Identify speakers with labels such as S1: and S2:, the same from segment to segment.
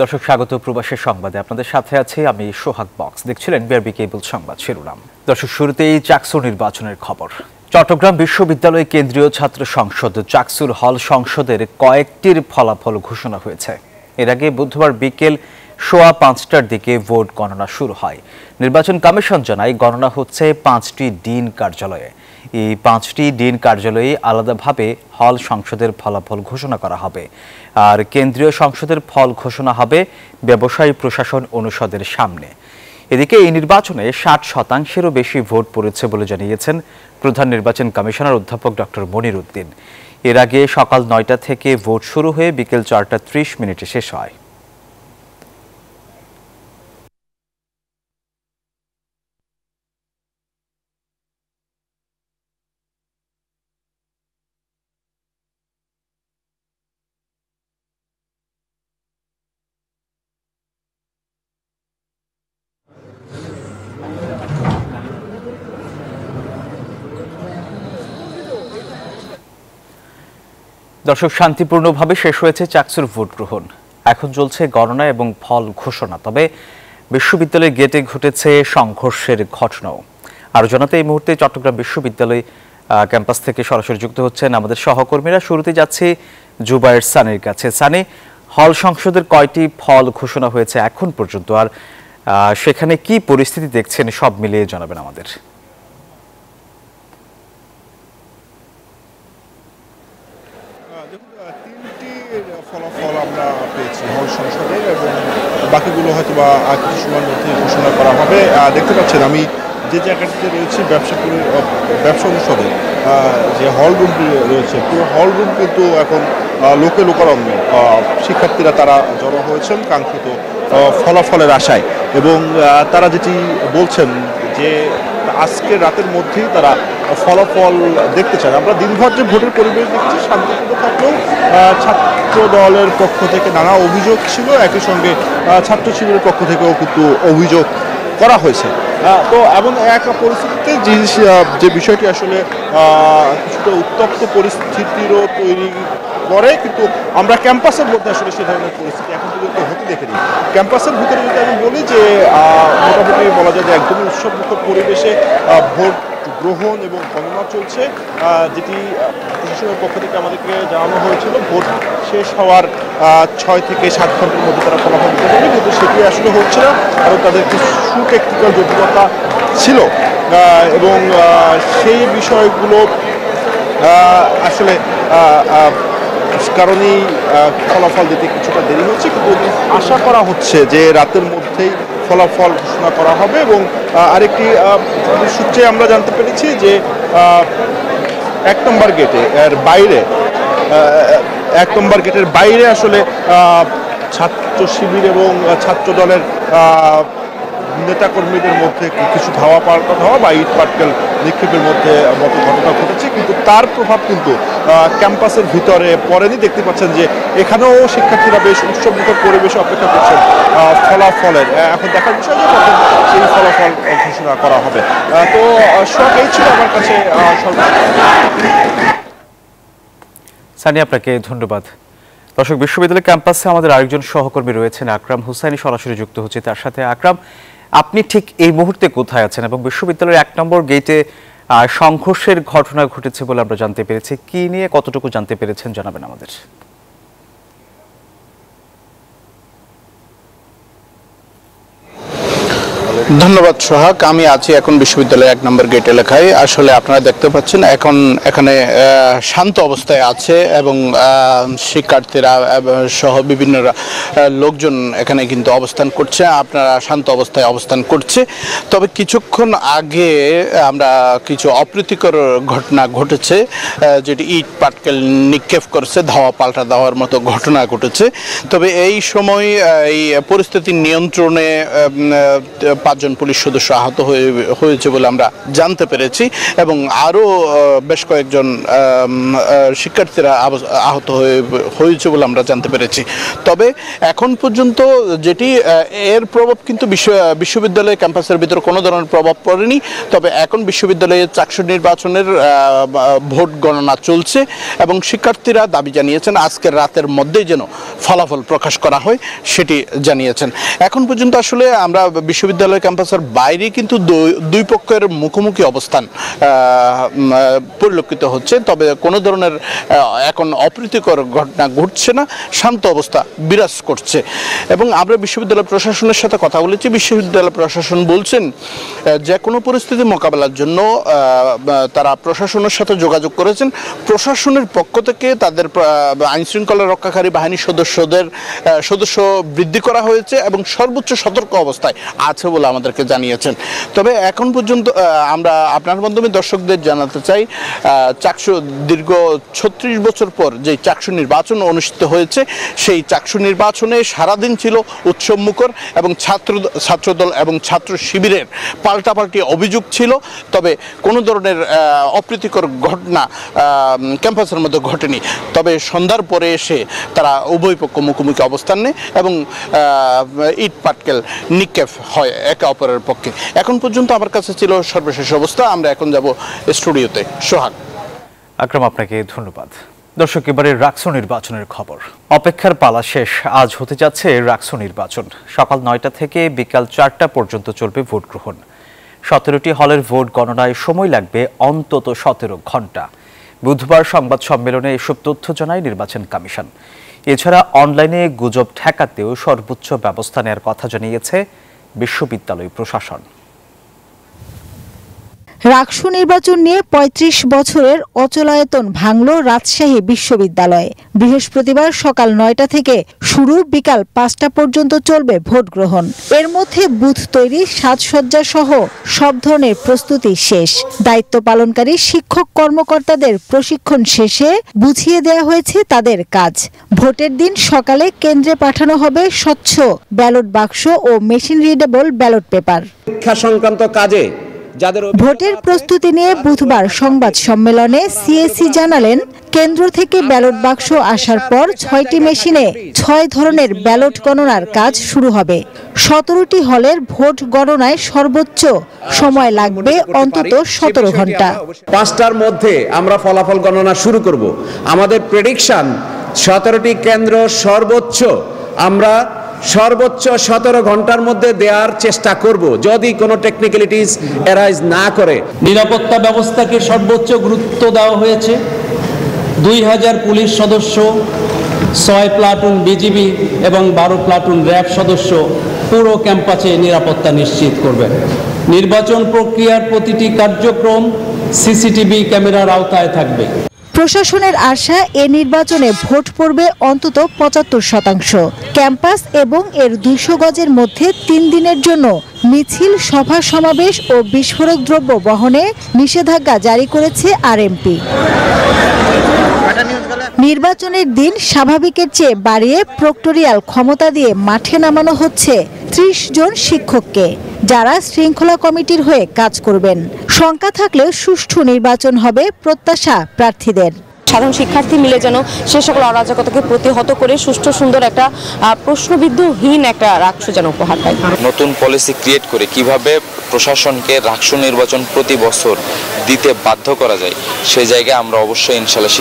S1: দর্শক স্বাগত প্রবাসের সংবাদে আপনাদের সাথে আছি আমি সোহাগ বক্স। দেখছিলেন বিআরবি কেবল সংবাদ শিরোনাম। দর্শক শুরুতেই চাকসু নির্বাচনের খবর। চট্টগ্রাম বিশ্ববিদ্যালয় কেন্দ্রীয় ছাত্র সংসদ চাকসুর হল সংসদের কয়েকটির ফলাফল ঘোষণা হয়েছে। এর আগে বুধবার বিকেল 5:15টার দিকে ভোট গণনা শুরু হয়। নির্বাচন কমিশন জানায় গণনা হচ্ছে 5টি ডিন কার্যালয়ে। এই 5টি ডিন কার্যালয়ে আলাদাভাবে হল সংসদের ফলাফল ঘোষণা করা হবে, আর কেন্দ্রীয় সংসদের ফল ঘোষণা হবে ব্যবসায়ী প্রশাসন অনুষদের সামনে। এদিকে এই নির্বাচনে 60%-এরও বেশি ভোট পড়েছে বলে জানিয়েছেন প্রধান নির্বাচন কমিশনার অধ্যাপক ডক্টর মনির উদ্দিন। এর আগে সকাল 9টা থেকে ভোট শুরু হয়ে বিকেল 4:30 শেষ হয়। দর্শক, শান্তিপূর্ণভাবে শেষ হয়েছে চাকসুর ভোট গ্রহণ। এখন চলছে গণনা এবং ফল ঘোষণা। তবে বিশ্ববিদ্যালয়ের গেটে ঘটেছে সংঘর্ষের ঘটনাও। আরও জানাতে এই মুহূর্তে চট্টগ্রাম বিশ্ববিদ্যালয় ক্যাম্পাস থেকে সরাসরি যুক্ত হচ্ছেন আমাদের সহকর্মীরা। শুরুতে যাচ্ছি জুবায়ের সানির কাছে। সানি, হল সংসদের কয়টি ফল ঘোষণা হয়েছে এখন পর্যন্ত, আর সেখানে কি পরিস্থিতি দেখছেন সব মিলিয়ে জানাবেন আমাদের।
S2: ফলাফল আমরা পেয়েছি হল সংসদের, এবং বাকিগুলো হয়তো বা কিছু সময়ের মধ্যে ঘোষণা করা হবে। দেখতে পাচ্ছেন আমি যে জায়গাটিতে রয়েছি ব্যবসা অনুষদে যে হল রুমটি রয়েছে, পুরো হল রুম কিন্তু এখন লোকে লোকারণ্য। শিক্ষার্থীরা তারা জড়ো হয়েছেন কাঙ্ক্ষিত ফলাফলের আশায়, এবং তারা যেটি বলছেন যে আজকের রাতের মধ্যেই তারা ফলাফল দেখতে চান। আমরা দিনভর যে ভোটের পরিবেশ দেখছি শান্তিপূর্ণ থাকলেও ছাত্র দলের পক্ষ থেকে নানা অভিযোগ ছিল, একই সঙ্গে ছাত্র শিবিরের পক্ষ থেকেও কিন্তু অভিযোগ করা হয়েছে। তো এমন এক পরিস্থিতিতে যে বিষয়টি আসলে কিছুটা উত্তপ্ত পরিস্থিতিরও তৈরি করে, কিন্তু আমরা ক্যাম্পাসের মধ্যে আসলে সে ধরনের পরিস্থিতি এখন পর্যন্ত হতে দেখিনি। ক্যাম্পাসের ভিতরে যদি আমি বলি যে মোটামুটি বলা যায় যে একদমই উৎসবমুখর পরিবেশে ভোট গ্রহণ এবং গণনা চলছে, যেটি প্রশাসনের পক্ষ থেকে আমাদেরকে জানানো হয়েছিল ভোট শেষ হওয়ার 6 থেকে 7 ঘন্টার মধ্যে তারা ফলাফল দিতে পারবে, কিন্তু সেটি আসলে হচ্ছে না, কারণ তাদের কিছু টেকনিক্যাল জটিলতা ছিল, এবং সেই বিষয়গুলো আসলে কারণেই ফলাফল দিতে কিছুটা দেরি হচ্ছে। কিন্তু আশা করা হচ্ছে যে রাতের মধ্যেই ফলাফল ঘোষণা করা হবে। এবং আরেকটি সূত্রে আমরা জানতে পেরেছি যে 1 নম্বর গেটে এর বাইরে 1 নম্বর গেটের বাইরে আসলে ছাত্র শিবির এবং ছাত্র দলের নেতাকর্মীদের মধ্যে কিছু ধাওয়া বা ইট পাটকেল নিক্ষেপের মতো ঘটনা ঘটেছে, কিন্তু তার প্রভাব কিন্তু ক্যাম্পাসের ভিতরে পড়েনি। দেখতে পাচ্ছেন যে এখানেও শিক্ষার্থীরা বেশ উৎসবমুখর পরিবেশে অপেক্ষা করছেন ফলাফলের। এখন দেখার বিষয় যে কখন সেই ফলাফল ঘোষণা করা হবে। তো শখ এই ছিল আমার কাছে
S1: সানি, আপনাকে ধন্যবাদ। দর্শক, বিশ্ববিদ্যালয় ক্যাম্পাসে আমাদের আরেকজন সহকর্মী রয়েছেন আকরাম হুসাইনি, সরাসরি যুক্ত হচ্ছে তার সাথে। আকরাম, আপনি ঠিক এই মুহূর্তে কোথায় আছেন এবং বিশ্ববিদ্যালয়ের 1 নম্বর গেটে সংঘর্ষের ঘটনা ঘটেছে বলে আমরা জানতে পেরেছি, কি নিয়ে কতটুকু জানতে পেরেছেন জানাবেন আমাদের।
S3: ধন্যবাদ সোহাগ। আমি আছি এখন বিশ্ববিদ্যালয়ের 1 নম্বর গেট এলাকায়। আসলে আপনারা দেখতে পাচ্ছেন এখন এখানে শান্ত অবস্থায় আছে, এবং শিক্ষার্থীরা সহ বিভিন্ন লোকজন এখানে কিন্তু অবস্থান করছে, আপনারা শান্ত অবস্থায় অবস্থান করছে। তবে কিছুক্ষণ আগে আমরা কিছু অপ্রীতিকর ঘটনা ঘটেছে, যেটি ইট পাটকেল নিক্ষেপ করছে, ধাওয়া পাল্টা দেওয়ার মতো ঘটনা ঘটেছে। তবে এই সময় এই পরিস্থিতি নিয়ন্ত্রণে জন পুলিশ সদস্য আহত হয়েছে বলে আমরা জানতে পেরেছি এবং আরও বেশ কয়েকজন শিক্ষার্থীরা আহত হয়েছে বলে আমরা জানতে পেরেছি। তবে এখন পর্যন্ত যেটি এর প্রভাব কিন্তু বিশ্ববিদ্যালয় ক্যাম্পাসের ভিতরে কোনো ধরনের প্রভাব পড়েনি। তবে এখন বিশ্ববিদ্যালয়ে চাকসু নির্বাচনের ভোট গণনা চলছে এবং শিক্ষার্থীরা দাবি জানিয়েছেন আজকের রাতের মধ্যেই যেন ফলাফল প্রকাশ করা হয় সেটি জানিয়েছেন। এখন পর্যন্ত আসলে আমরা বিশ্ববিদ্যালয় ক্যাম্পাসের বাইরে কিন্তু দুই পক্ষের মুখোমুখি অবস্থান পরিলক্ষিত হচ্ছে। তবে কোনো ধরনের এখন অপ্রীতিকর ঘটনা ঘটছে না, শান্ত অবস্থা বিরাজ করছে। এবং আমরা বিশ্ববিদ্যালয় প্রশাসনের সাথে কথা বলেছি। বিশ্ববিদ্যালয় প্রশাসন বলছেন যে কোনো পরিস্থিতি মোকাবেলার জন্য তারা প্রশাসনের সাথে যোগাযোগ করেছেন। প্রশাসনের পক্ষ থেকে তাদের আইনশৃঙ্খলা রক্ষাকারী বাহিনীর সদস্য বৃদ্ধি করা হয়েছে এবং সর্বোচ্চ সতর্ক অবস্থায় আছে বলে আমাদেরকে জানিয়েছেন। তবে এখন পর্যন্ত আমরা আপনার মাধ্যমে দর্শকদের জানাতে চাই চাকসু দীর্ঘ 36 বছর পর যে চাকসু নির্বাচন অনুষ্ঠিত হয়েছে সেই চাকসু নির্বাচনে সারাদিন ছিল উৎসবমুখর এবং ছাত্রদল এবং ছাত্র শিবিরের পাল্টাপাল্টি অভিযোগ ছিল। তবে কোনো ধরনের অপ্রীতিকর ঘটনা ক্যাম্পাসের মধ্যে ঘটেনি। তবে সন্ধ্যার পরে এসে তারা উভয় পক্ষ মুখোমুখি অবস্থান নেয় এবং ইট পাটকেল নিক্ষেপ হয় একে অপরের পক্ষে। এখন পর্যন্ত আমার কাছে ছিল সর্বশেষ অবস্থা। আমরা এখন যাব স্টুডিওতে। সোহাগ।
S1: আকরাম, আপনাকে ধন্যবাদ। দর্শক, এবারে রাকসু নির্বাচনের খবর। অপেক্ষার পালা শেষ। আজ হতে যাচ্ছে রাকসু নির্বাচন। সকাল 9টা থেকে বিকাল 4টা পর্যন্ত চলবে ভোট গ্রহণ। 17টি হলের ভোট গণনায় সময় লাগবে অন্তত 17 ঘন্টা। বুধবার সংবাদ সম্মেলনে এসব তথ্য জানায় নির্বাচন কমিশন। এছাড়া অনলাইনে গুজব ঠেকাতেও সর্বোচ্চ ব্যবস্থা নেওয়ার কথা জানিয়েছে বিশ্ববিদ্যালয় প্রশাসন।
S4: রাকসু নির্বাচন নিয়ে 35 বছরের অচলায়তন ভাঙল রাজশাহী বিশ্ববিদ্যালয়ে। বৃহস্পতিবার সকাল 9টা থেকে শুরু, বিকাল 5টা পর্যন্ত চলবে ভোট গ্রহণ। এর মধ্যে বুথ তৈরি, সাজসজ্জা সহ সব ধরনের প্রস্তুতি শেষ। দায়িত্ব পালনকারী শিক্ষক কর্মকর্তাদের প্রশিক্ষণ শেষে বুঝিয়ে দেওয়া হয়েছে তাদের কাজ। ভোটের দিন সকালে কেন্দ্রে পাঠানো হবে স্বচ্ছ ব্যালট বাক্স ও মেশিন রিডেবল ব্যালট পেপার।
S5: শিক্ষা সংক্রান্ত কাজে
S4: ভোটের প্রস্তুতি নিয়ে বুধবার সংবাদ সম্মেলনে সিএসি জানালেন, কেন্দ্র থেকে ব্যালট বাক্স আসার পর 6টি মেশিনে 6 ধরনের ব্যালট গণনার কাজ শুরু হবে। 17টি হলের ভোট গণনায় সর্বোচ্চ সময় লাগবে অন্তত 17 ঘন্টা।
S5: 5টার মধ্যে আমরা ফলাফল গণনা শুরু করব। আমাদের প্রেডিকশন 17টি কেন্দ্র আমরা সর্বোচ্চ 17 ঘন্টার মধ্যে দেওয়ার চেষ্টা করব যদি কোনো টেকনিক্যালিটিস অ্যারাইজ না করে।
S6: নিরাপত্তা ব্যবস্থাকে সর্বোচ্চ গুরুত্ব দেওয়া হয়েছে। 2000 পুলিশ সদস্য, 6 প্লাটুন বিজিবি এবং 12 প্লাটুন র্যাব সদস্য পুরো ক্যাম্পাসে নিরাপত্তা নিশ্চিত করবেন। নির্বাচন প্রক্রিয়ার প্রতিটি কার্যক্রম সিসিটিভি ক্যামেরার আওতায় থাকবে।
S4: প্রশাসনের আশা, এ নির্বাচনে ভোট পড়বে অন্তত 75%। ক্যাম্পাস এবং এর 200 গজের মধ্যে 3 দিনের জন্য মিছিল, সভা সমাবেশ ও বিস্ফোরক দ্রব্য বহনে নিষেধাজ্ঞা জারি করেছে আরএমপি। নির্বাচনের দিন স্বাভাবিকের চেয়ে বাড়িয়ে প্রক্টোরিয়াল ক্ষমতা দিয়ে মাঠে নামানো হচ্ছে 30 জন শিক্ষককে, যারা শৃঙ্খলা কমিটির হয়ে কাজ করবেন। শঙ্কা থাকলেও সুষ্ঠু নির্বাচন হবে প্রত্যাশা প্রার্থীদের।
S7: সাধারণ শিক্ষার্থী মিলে যেন সে সকল অরাজকতাকে প্রতিহত করে সুষ্ঠু সুন্দর একটা প্রশ্নবিদ্ধহীন একটা রাকসু যেন উপহার পায়।
S8: নতুন পলিসি ক্রিয়েট করে কিভাবে প্রশাসনকে রাকসু নির্বাচন প্রতি বছর দিতে বাধ্য করা যায়, সেই জায়গায় আমরা অবশ্যই ইনশাল্লাহ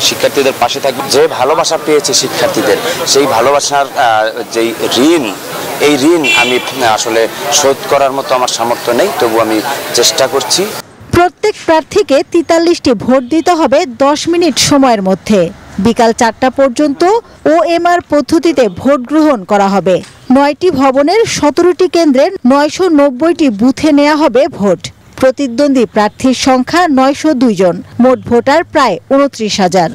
S8: শিক্ষার্থীদের পাশে থাকব।
S9: যে ভালোবাসা পেয়েছে শিক্ষার্থীদের, সেই ভালোবাসার যেই ঋণ, এই ঋণ আমি আসলে শোধ করার মতো আমার সামর্থ্য নেই, তবু আমি চেষ্টা করছি।
S4: প্রত্যেক প্রার্থীকে 43টি ভোট দিতে হবে 10 মিনিট সময়ের মধ্যে। বিকাল 4টা পর্যন্ত ওএমআর পদ্ধতিতে ভোট গ্রহণ করা হবে। 9টি ভবনের 17টি কেন্দ্রের 990টি বুথে নেওয়া হবে ভোট। প্রতিদ্বন্দ্বী প্রার্থীর সংখ্যা 902 জন। মোট ভোটার প্রায় 29,000।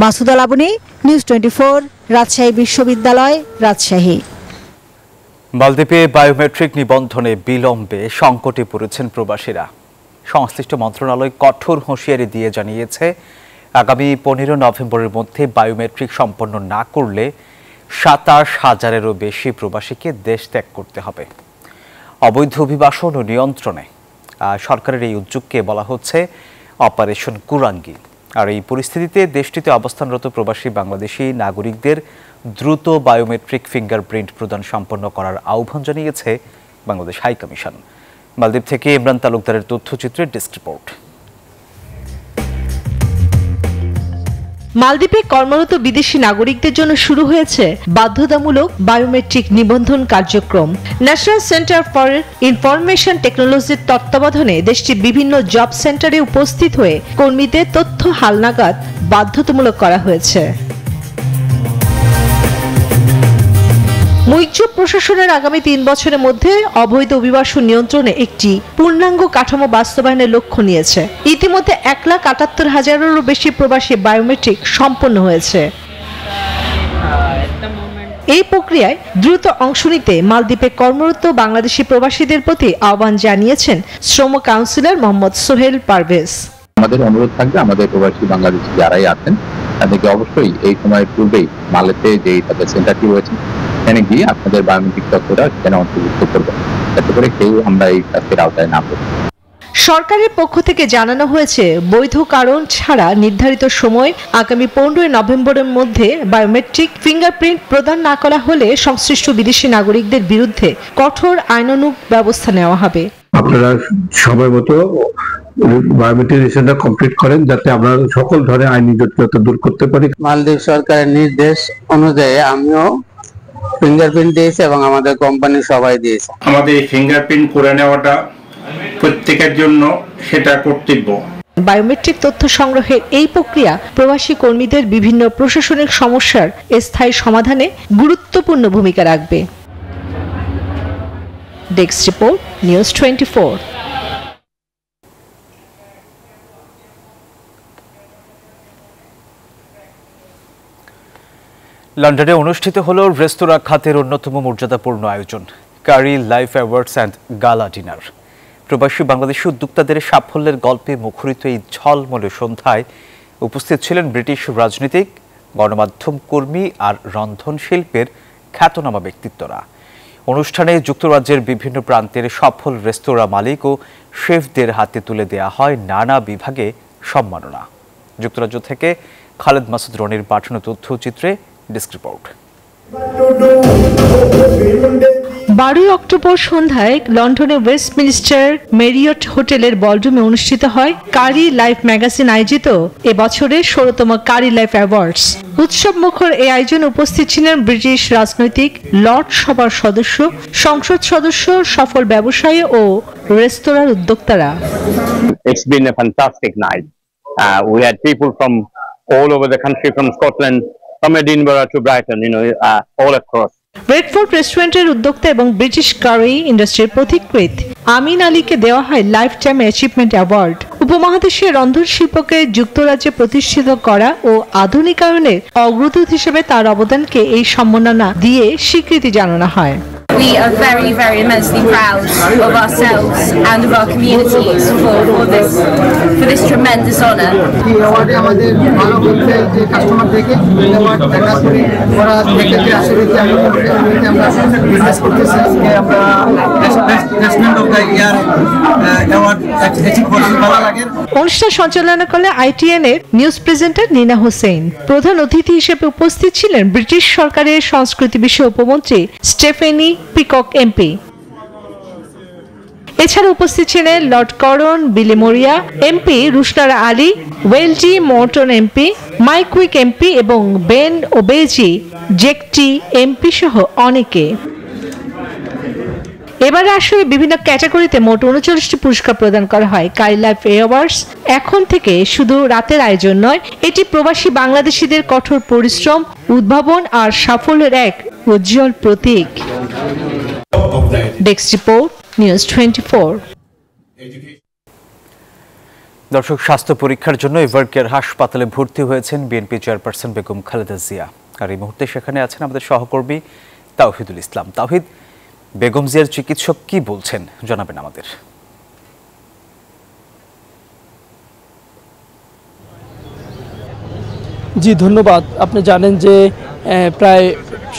S4: মাসুদা লাবনী, নিউজ 24, রাজশাহী বিশ্ববিদ্যালয়, রাজশাহী।
S1: মালদ্বীপে বায়োমেট্রিক নিবন্ধনে বিলম্বে সংকটে পড়েছেন প্রবাসীরা। সংশ্লিষ্ট মন্ত্রণালয় কঠোর হুঁশিয়ারি দিয়ে জানিয়েছে, আগামী 15 নভেম্বরের মধ্যে বায়োমেট্রিক সম্পন্ন না করলে 27,000-এরও বেশি প্রবাসীকে দেশ ত্যাগ করতে হবে। অবৈধ অভিবাসন ও নিয়ন্ত্রণে সরকারের এই উদ্যোগকে বলা হচ্ছে অপারেশন কুরাঙ্গি। আর এই পরিস্থিতিতে দেশটিতে অবস্থানরত প্রবাসী বাংলাদেশি নাগরিকদের দ্রুত বায়োমেট্রিক ফিঙ্গারপ্রিন্ট প্রদান সম্পন্ন করার আহ্বান জানিয়েছে বাংলাদেশ হাইকমিশন। মালদ্বীপ থেকে ইমরান তালুকদারের তথ্যচিত্রের ডেস্ক রিপোর্ট।
S10: মালদ্বীপে কর্মরত বিদেশি নাগরিকদের জন্য শুরু হয়েছে বাধ্যতামূলক বায়োমেট্রিক নিবন্ধন কার্যক্রম। ন্যাশনাল সেন্টার ফর ইনফরমেশন টেকনোলজির তত্ত্বাবধানে দেশটির বিভিন্ন জব সেন্টারে উপস্থিত হয়ে কর্মীদের তথ্য হালনাগাদ বাধ্যতামূলক করা হয়েছে। মুইজ্জব প্রশাসনের আগামী 3 বছরের মধ্যে অবৈধ অভিবাসন নিয়ন্ত্রণে একটি পূর্ণাঙ্গ কাঠামো বাস্তবায়নের লক্ষ্য নিয়েছে। ইতিমধ্যে 1,78,000-এরও বেশি প্রবাসী বায়োমেট্রিক সম্পন্ন হয়েছে। এই প্রক্রিয়ায় দ্রুত অংশ নিতে মালদ্বীপে কর্মরত বাংলাদেশি প্রবাসীদের প্রতি আহ্বান জানিয়েছেন শ্রম কাউন্সিলর মোহাম্মদ সোহেল পারভেজ।
S11: আমাদের অনুরোধ থাকবে আমাদের প্রবাসী বাংলাদেশি যারাই আছেন তাদেরকে অবশ্যই এই সময়ের পূর্বেই মালদ্বীপে যে তাদের সেন্টারটি রয়েছে সেখানে গিয়ে আপনাদের বায়োমেট্রিক তথ্যটা সেখানে অন্তর্ভুক্ত করবেন, যাতে করে কেউ আমরা এই কাজের আওতায় না পড়ি।
S10: সরকারের পক্ষ থেকে জানানো হয়েছে বৈধ কারণ ছাড়া নির্ধারিত সময় আগামী 15 নভেম্বরের মধ্যে বায়োমেট্রিক ফিঙ্গারপ্রিন্ট প্রদান না করা হলে সংশ্লিষ্ট বিদেশি নাগরিকদের বিরুদ্ধে কঠোর আইনানুগ ব্যবস্থা নেওয়া হবে।
S12: আপনারা সময় মতো বায়োমেট্রিকেশনটা কমপ্লিট করেন যাতে আমরা সকল ধরনের আইনি জটিলতা দূর করতে পারি।
S13: মালদ্বীপ সরকারের নির্দেশ অনুযায়ী আমিও ফিঙ্গারপ্রিন্ট দিয়েছি এবং আমাদের কোম্পানি সবাই দিয়েছে।
S14: আমাদের এই ফিঙ্গারপ্রিন্ট করে নেওয়াটা প্রত্যেকের জন্য সেটা কর্তব্য।
S10: বায়োমেট্রিক তথ্য সংগ্রহের এই প্রক্রিয়া প্রবাসী কর্মীদের বিভিন্ন প্রশাসনিক সমস্যার স্থায়ী সমাধানে গুরুত্বপূর্ণ ভূমিকা রাখবে। Desk report, news 24।
S1: লন্ডনে অনুষ্ঠিত হল রেস্তোরাঁ খাতের অন্যতম মর্যাদাপূর্ণ আয়োজন curry life awards and gala dinner. প্রবাসী বাংলাদেশি উদ্যোক্তাদের সাফল্যের গল্পে মুখরিত এই ঝলমলে সন্ধ্যায় উপস্থিত ছিলেন ব্রিটিশ রাজনীতিক, গণমাধ্যম কর্মী আর রন্ধন শিল্পের খ্যাতনামা ব্যক্তিত্বরা। অনুষ্ঠানে যুক্তরাজ্যের বিভিন্ন প্রান্তের সফল রেস্তোরাঁ মালিক ও শেফদের হাতে তুলে দেয়া হয় নানা বিভাগে সম্মাননা। যুক্তরাজ্য থেকে খালেদ মাসুদ রনির পাঠানো তথ্যচিত্রে ডেস্ক রিপোর্ট।
S10: 12 অক্টোবর সন্ধ্যায় লন্ডনে ওয়েস্টমিনস্টার মেরিয়ট হোটেলের বলরুমে অনুষ্ঠিত হয় কারি লাইফ ম্যাগাজিন আয়োজিত এবছরের 16তম কারি লাইফ অ্যাওয়ার্ডস। উৎসব মুখর এই আয়োজনে উপস্থিত ছিলেন ব্রিটিশ রাজনৈতিক, লর্ড সভার সদস্য, সংসদ সদস্য, সফল ব্যবসায়ী ও রেস্তোরাঁর উদ্যোক্তারা।
S15: It's been a fantastic night. We had people from all over the country, from Scotland, from Edinburgh to Brighton, all across.
S10: Red Fort রেস্টুরেন্টের উদ্যোক্তা এবং ব্রিটিশ কারি ইন্ডাস্ট্রির পথিকৃৎ আমিন আলীকে দেওয়া হয় লাইফ টাইম অ্যাচিভমেন্ট অ্যাওয়ার্ড। উপমহাদেশের রন্ধন শিল্পকে যুক্তরাজ্যে প্রতিষ্ঠিত করা ও আধুনিকায়নের অগ্রদূত হিসেবে তার অবদানকে এই সম্মাননা দিয়ে স্বীকৃতি জানানো হয়।
S16: We are very, very immensely proud of ourselves and of our communities for this tremendous honour.
S10: অনুষ্ঠান সঞ্চালনা করলে ITN এর নিউজ প্রেজেন্টার নিনা হোসেন। প্রধান অতিথি হিসেবে উপস্থিত ছিলেন ব্রিটিশ সরকারের সংস্কৃতি বিষয়ক উপমন্ত্রী স্টেফেনি পিকক এমপি। এছাড়া উপস্থিত ছিলেন লর্ড করন Bilimoria MP, Rushnara Ali, ওয়েলজি মর্টন MP, mic week MP এবং বেন ওবেজি জেকটি এমপি সহ অনেকে। এবারে আসলে বিভিন্ন ক্যাটাগরিতে মোট 39টি পুরস্কার প্রদান করা হয়। কারি লাইফ অ্যাওয়ার্ডস এখন থেকে শুধু রাতের আয়োজন নয়, এটি প্রবাসী বাংলাদেশিদের কঠোর পরিশ্রম, উদ্ভাবন আর সাফল্যের এক উজ্জ্বল প্রতীক। Desk report, news 24।
S1: দর্শক, স্বাস্থ্য পরীক্ষার জন্য এভারকেয়ার হাসপাতালে ভর্তি হয়েছেন বিএনপি চেয়ারপারসন বেগম খালেদা জিয়া। আর এই মুহূর্তে সেখানে আছেন আমাদের সহকর্মী তাওহিদুল ইসলাম। তাওহিদ, বেগম জিয়ার চিকিৎসক কি বলছেন জানাবেন আমাদের।
S17: জি ধন্যবাদ। আপনি জানেন যে প্রায়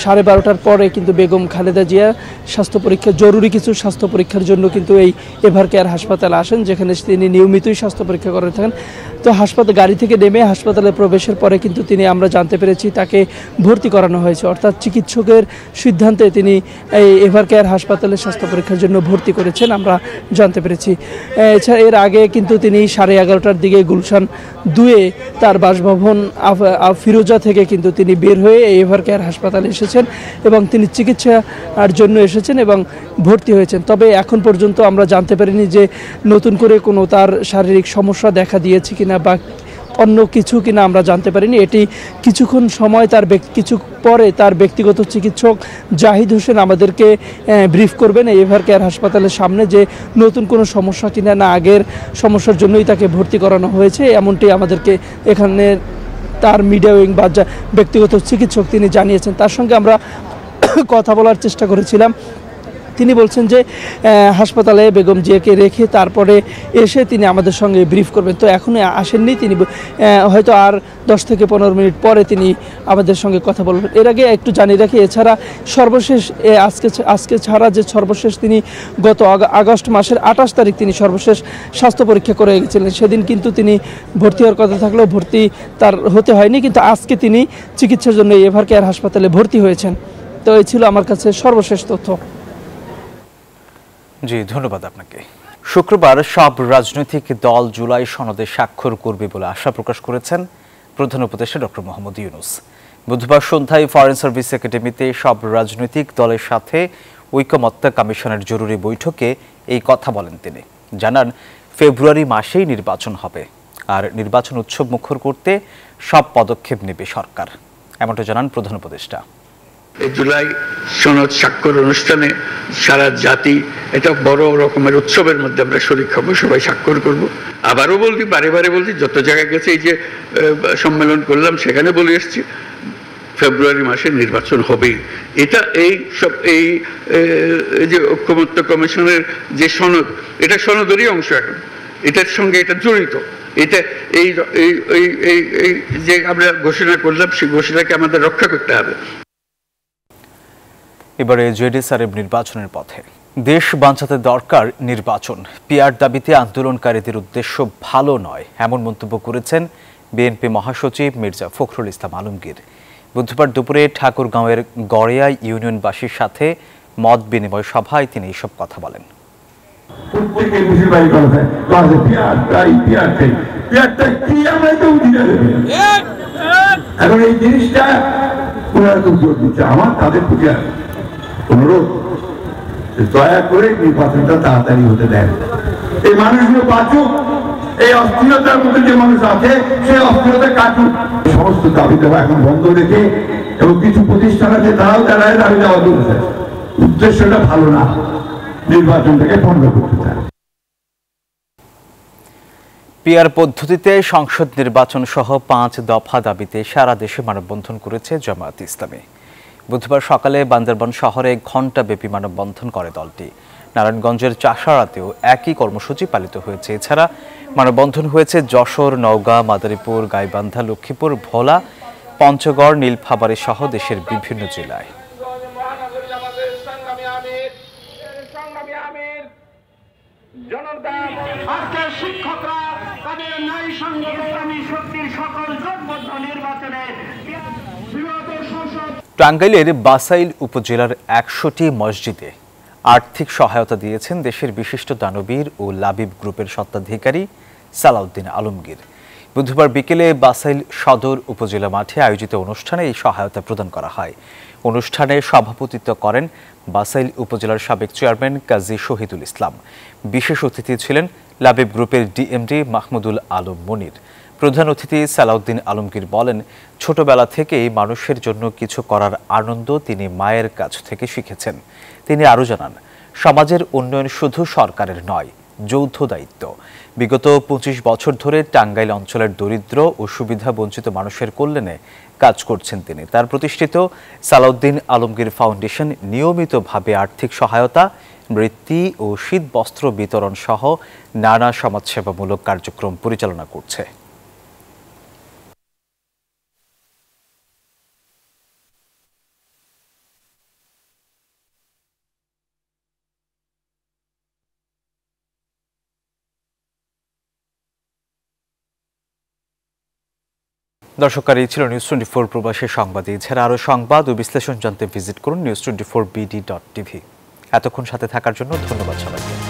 S17: 12:30টার পরে কিন্তু বেগম খালেদা জিয়া স্বাস্থ্য পরীক্ষা, জরুরি কিছু স্বাস্থ্য পরীক্ষার জন্য কিন্তু এই এভার কেয়ার হাসপাতালে আসেন, যেখানে তিনি নিয়মিতই স্বাস্থ্য পরীক্ষা করে থাকেন। তো হাসপাতাল গাড়ি থেকে নেমে হাসপাতালে প্রবেশের পরে কিন্তু আমরা জানতে পেরেছি তাকে ভর্তি করানো হয়েছে, অর্থাৎ চিকিৎসকের সিদ্ধান্তে তিনি এই এভার কেয়ার হাসপাতালে স্বাস্থ্য পরীক্ষার জন্য ভর্তি করেছেন, আমরা জানতে পেরেছি। এছাড়া এর আগে কিন্তু তিনি 11:30টার দিকে গুলশান 2-এ তার বাসভবন ফিরোজা থেকে কিন্তু তিনি বের হয়ে এই এভার কেয়ার হাসপাতালে এসেছেন এবং তিনি চিকিৎসার জন্য এসেছেন এবং ভর্তি হয়েছেন। তবে এখন পর্যন্ত আমরা জানতে পারিনি যে নতুন করে কোনো তার শারীরিক সমস্যা দেখা দিয়েছে কিনা বা অন্য কিছু কিনা আমরা জানতে পারিনি। এটি কিছুক্ষণ সময় কিছু পরে তার ব্যক্তিগত চিকিৎসক জাহিদ হোসেন আমাদেরকে ব্রিফ করবেন এই এভার কেয়ার হাসপাতালের সামনে, যে নতুন কোনো সমস্যা কিনা না আগের সমস্যার জন্যই তাকে ভর্তি করানো হয়েছে, এমনটি আমাদেরকে এখানে তার মিডিয়া উইং বা ব্যক্তিগত চিকিৎসক তিনি জানিয়েছেন। তার সঙ্গে আমরা কথা বলার চেষ্টা করেছিলাম। তিনি বলছেন যে হাসপাতালে বেগম জিয়াকে রেখে তারপরে এসে তিনি আমাদের সঙ্গে ব্রিফ করবেন। তো এখনই আসেননি তিনি, হয়তো আর 10 থেকে 15 মিনিট পরে তিনি আমাদের সঙ্গে কথা বলবেন। এর আগে একটু জানিয়ে রাখি, এছাড়া সর্বশেষ আজকে ছাড়া যে সর্বশেষ তিনি গত আগস্ট মাসের 28 তারিখ তিনি সর্বশেষ স্বাস্থ্য পরীক্ষা করে গেছিলেন। সেদিন কিন্তু তিনি ভর্তি হওয়ার কথা থাকলেও ভর্তি তার হতে হয়নি, কিন্তু আজকে তিনি চিকিৎসার জন্য এভার কেয়ার হাসপাতালে ভর্তি হয়েছেন। তো এই ছিল আমার কাছে সর্বশেষ তথ্য।
S1: জি, ধন্যবাদ আপনাকে। শুক্রবার সব রাজনৈতিক দল জুলাই সনদে স্বাক্ষর করবে বলে আশা প্রকাশ করেছেন প্রধান উপদেষ্টা ডক্টর মোহাম্মদ ইউনূস। বুধবার সন্ধ্যায় ফরেন সার্ভিস একাডেমিতে সব রাজনৈতিক দলের সাথে ঐকমত্য কমিশনের জরুরি বৈঠকে এই কথা বলেন তিনি। জানান, ফেব্রুয়ারি মাসেই নির্বাচন হবে আর নির্বাচন উৎসব মুখর করতে সব পদক্ষেপ নেবে সরকার, এমনটা জানান প্রধান উপদেষ্টা।
S18: এই জুলাই সনদ স্বাক্ষর অনুষ্ঠানে সারা জাতি এটা বড় রকমের উৎসবের মধ্যে আমরা শরীক হব, সবাই স্বাক্ষর করব। আবারও বলছি, বারে বারে বলছি, যত জায়গায় গেছে এই যে সম্মেলন করলাম সেখানে বলে এসছি ফেব্রুয়ারি মাসে নির্বাচন হবেই। এটা এই সব এই যে ঐকমত্য কমিশনের যে সনদ, এটা সনদেরই অংশ, এখন এটার সঙ্গে এটা জড়িত। এটা এই যে আমরা ঘোষণা করলাম সেই ঘোষণাকে আমাদের রক্ষা করতে হবে।
S1: এবারে জেডি সাহেব নির্বাচনের পথে। দেশ বাঁচাতে দরকার নির্বাচন। পিআর দাবিতে আন্দোলনকারীদের উদ্দেশ্য ভালো নয়, এমন মন্তব্য করেছেন বিএনপি মহাসচিব মির্জা ফখরুল ইসলাম আলমগীর। বুধবার দুপুরে ঠাকুরগাঁওয়ের গড়িয়া ইউনিয়নবাসীর সাথে মত বিনিময় সভায় তিনি এসব কথা বলেন।
S12: এখন এই জিনিসটা আমার তাদের প্রতি অনুরোধ, দয়া করে নির্বাচনটা তাড়াতাড়ি হতে দেন, এই মানুষগুলো বাঁচুক, এই অস্থিরতার মধ্যে যে মানুষ আছে সেই অস্থিরতা কাটুক। সমস্ত দাবি দেওয়া এখন বন্ধ রেখে এবং কিছু প্রতিষ্ঠান আছে তারাও দাঁড়ায় দাবি দেওয়া তুলছে, উদ্দেশ্যটা ভালো না, নির্বাচনটাকে বন্ধ করতে চায়।
S1: পিআর পদ্ধতিতে সংসদ নির্বাচন সহ 5 দফা দাবিতে সারা দেশে মানববন্ধন করেছে জামায়াত ইসলামী। বুধবার সকালে বান্দরবান শহরে ঘণ্টাব্যাপী মানববন্ধন করে দলটি। নারায়ণগঞ্জের চাষাড়াতেও একই কর্মসূচি পালিত হয়েছে। এছাড়া মানববন্ধন হয়েছে যশোর, নওগাঁ, মাদারীপুর, গাইবান্ধা, লক্ষ্মীপুর, ভোলা, পঞ্চগড়, নীলফামারী সহ দেশের বিভিন্ন জেলায়। টাঙ্গাইলের বাসাইল উপজেলার 100টি মসজিদে আর্থিক সহায়তা দিয়েছেন দেশের বিশিষ্ট দানবীর ও লাবিব গ্রুপের স্বত্বাধিকারী সালাউদ্দিন আলমগীর। বুধবার বিকেলে বাসাইল সদর উপজেলা মাঠে আয়োজিত অনুষ্ঠানে এই সহায়তা প্রদান করা হয়। অনুষ্ঠানে সভাপতিত্ব করেন বাসাইল উপজেলার সাবেক চেয়ারম্যান কাজী শহীদুল ইসলাম। বিশেষ অতিথি ছিলেন লাবিব গ্রুপের ডিএমডি মাহমুদুল আলম মনির। প্রধান অতিথি সালাউদ্দিন আলমগীর বলেন, ছোটবেলা থেকেই মানুষের জন্য কিছু করার আনন্দ তিনি মায়ের কাছ থেকে শিখেছেন। তিনি আরও জানান, সমাজের উন্নয়ন শুধু সরকারের নয়, যৌথ দায়িত্ব। বিগত 25 বছর ধরে টাঙ্গাইল অঞ্চলের দরিদ্র ও সুবিধা বঞ্চিত মানুষের কল্যাণে কাজ করছেন তিনি। তার প্রতিষ্ঠিত সালাউদ্দিন আলমগীর ফাউন্ডেশন নিয়মিতভাবে আর্থিক সহায়তা, বৃত্তি ও শীত বস্ত্র বিতরণ সহ নানা সমাজসেবামূলক কার্যক্রম পরিচালনা করছে। দর্শকরা, এই ছিল নিউজ 24 প্রবাসী সংবাদ। এছাড়া আরও সংবাদ ও বিশ্লেষণ জানতে ভিজিট করুন news24bd.tv। এতক্ষণ সাথে থাকার জন্য ধন্যবাদ সবাইকে।